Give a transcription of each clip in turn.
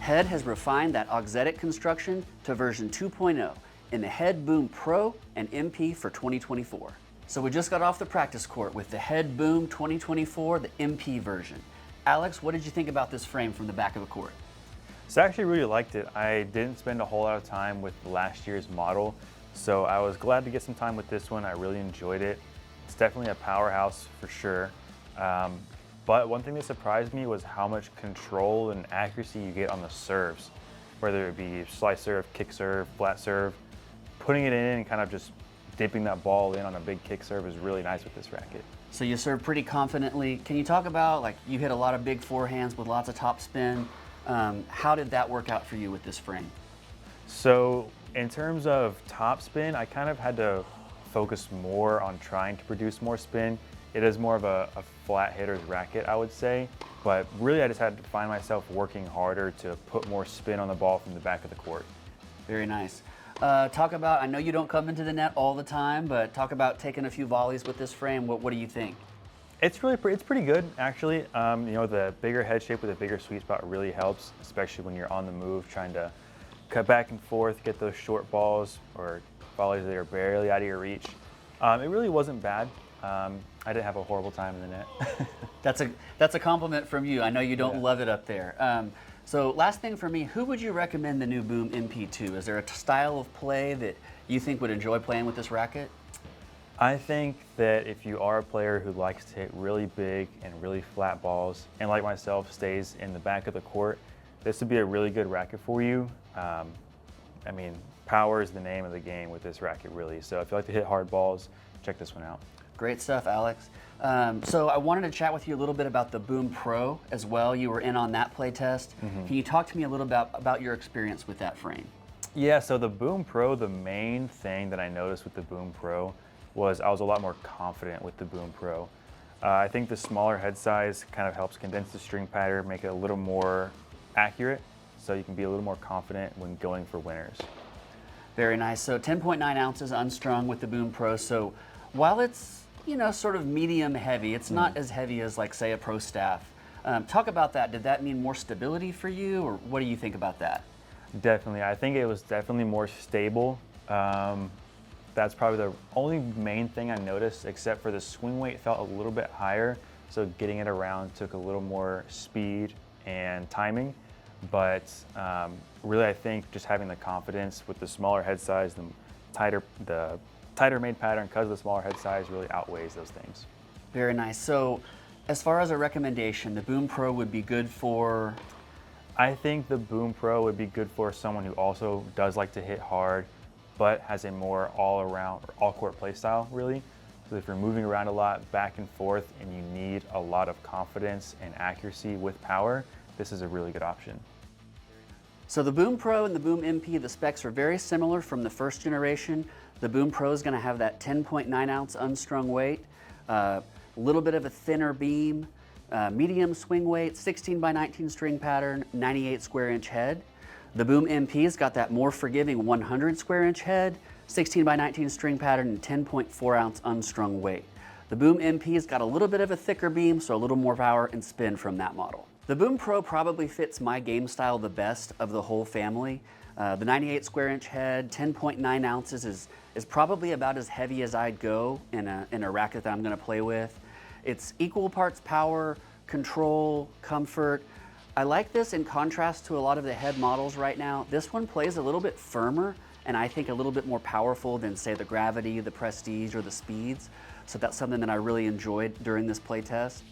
Head has refined that Auxetic construction to version 2.0 in the Head Boom Pro and MP for 2024. So we just got off the practice court with the Head Boom 2024, the MP version. Alex, what did you think about this frame from the back of the court? So I actually really liked it. I didn't spend a whole lot of time with last year's model, so I was glad to get some time with this one. I really enjoyed it. It's definitely a powerhouse for sure. But one thing that surprised me was how much control and accuracy you get on the serves, whether it be slice serve, kick serve, flat serve. Putting it in and kind of just dipping that ball in on a big kick serve is really nice with this racket. So you serve pretty confidently. Can you talk about, like, you hit a lot of big forehands with lots of top spin. How did that work out for you with this frame? So in terms of top spin, I kind of had to focus more on trying to produce more spin. It is more of a flat hitter's racket, I would say, but really I just had to find myself working harder to put more spin on the ball from the back of the court. Very nice. Talk about, I know you don't come into the net all the time, but talk about taking a few volleys with this frame. What do you think? It's pretty good, actually. You know, the bigger head shape with a bigger sweet spot really helps, especially when you're on the move, trying to cut back and forth, get those short balls or volleys that are barely out of your reach. It really wasn't bad. I didn't have a horrible time in the net. That's a compliment from you. I know you don't love it up there. So last thing for me, who would you recommend the new Boom MP to? Is there a style of play that you think would enjoy playing with this racket? I think that if you are a player who likes to hit really big and really flat balls, and like myself stays in the back of the court, this would be a really good racket for you. I mean, power is the name of the game with this racket, really. So if you like to hit hard balls, check this one out. Great stuff, Alex. So I wanted to chat with you a little bit about the Boom Pro as well. You were in on that play test. Can you talk to me a little bit about your experience with that frame? Yeah, so the Boom Pro, the main thing that I noticed with the Boom Pro was I was a lot more confident with the Boom Pro. I think the smaller head size kind of helps condense the string pattern, make it a little more accurate, so you can be a little more confident when going for winners. Very nice. So 10.9 ounces unstrung with the Boom Pro. So while it's, you know, sort of medium heavy, it's not as heavy as, like, say, a Pro Staff. Talk about that. Did that mean more stability for you, or what do you think about that? Definitely. I think it was definitely more stable. That's probably the only main thing I noticed, except for the swing weight felt a little bit higher, so getting it around took a little more speed and timing. But really, I think just having the confidence with the smaller head size, the tighter made pattern because of the smaller head size really outweighs those things. Very nice. So as far as a recommendation, the Boom Pro would be good for? I think the Boom Pro would be good for someone who also does like to hit hard, but has a more all-around or all-court play style, really. So if you're moving around a lot, back and forth, and you need a lot of confidence and accuracy with power, this is a really good option. So the Boom Pro and the Boom MP, the specs are very similar from the first generation. The Boom Pro is going to have that 10.9 ounce unstrung weight, a little bit of a thinner beam, medium swing weight, 16 by 19 string pattern, 98 square inch head. The Boom MP's got that more forgiving 100 square inch head, 16 by 19 string pattern, and 10.4 ounce unstrung weight. The Boom MP's got a little bit of a thicker beam, so a little more power and spin from that model. The Boom Pro probably fits my game style the best of the whole family. The 98 square inch head, 10.9 ounces is probably about as heavy as I'd go in a racket that I'm going to play with. It's equal parts power, control, comfort. I like this in contrast to a lot of the head models right now. This one plays a little bit firmer and I think a little bit more powerful than, say, the Gravity, the Prestige, or the Speeds. So that's something that I really enjoyed during this play test.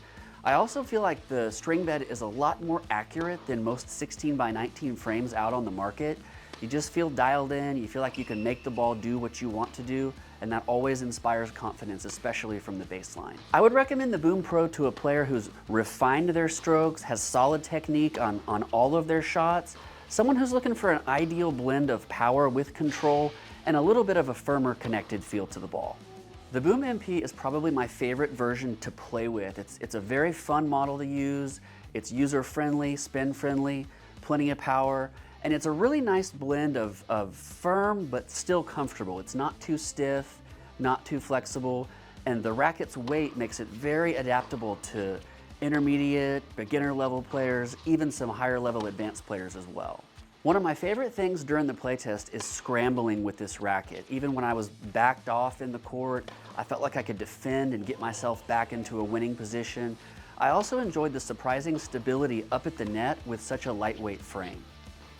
I also feel like the string bed is a lot more accurate than most 16 by 19 frames out on the market. You just feel dialed in, you feel like you can make the ball do what you want to do, and that always inspires confidence, especially from the baseline. I would recommend the Boom Pro to a player who's refined their strokes, has solid technique on all of their shots, someone who's looking for an ideal blend of power with control and a little bit of a firmer connected feel to the ball. The Boom MP is probably my favorite version to play with. It's a very fun model to use, it's user-friendly, spin-friendly, plenty of power, and it's a really nice blend of firm but still comfortable. It's not too stiff, not too flexible, and the racket's weight makes it very adaptable to intermediate, beginner level players, even some higher level advanced players as well. One of my favorite things during the playtest is scrambling with this racket. Even when I was backed off in the court, I felt like I could defend and get myself back into a winning position. I also enjoyed the surprising stability up at the net with such a lightweight frame.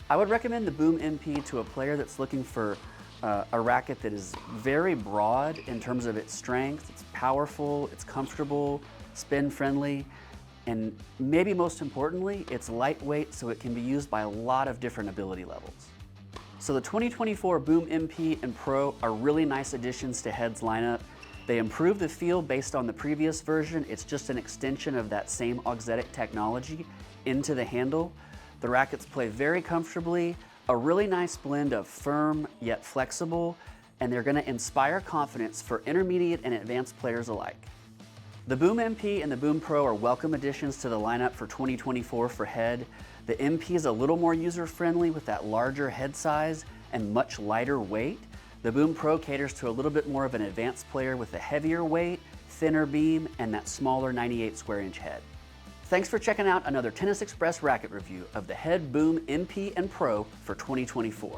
I would recommend the Boom MP to a player that's looking for a racket that is very broad in terms of its strength. It's powerful, it's comfortable, spin friendly, and maybe most importantly, it's lightweight so it can be used by a lot of different ability levels. So the 2024 Boom MP and Pro are really nice additions to Head's lineup. They improve the feel based on the previous version. It's just an extension of that same Auxetic technology into the handle. The rackets play very comfortably, a really nice blend of firm yet flexible, and they're gonna inspire confidence for intermediate and advanced players alike. The Boom MP and the Boom Pro are welcome additions to the lineup for 2024 for Head. The MP is a little more user-friendly with that larger head size and much lighter weight. The Boom Pro caters to a little bit more of an advanced player with a heavier weight, thinner beam, and that smaller 98 square inch head. Thanks for checking out another Tennis Express racket review of the Head Boom MP and Pro for 2024.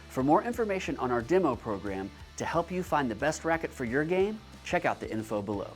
For more information on our demo program to help you find the best racket for your game, check out the info below.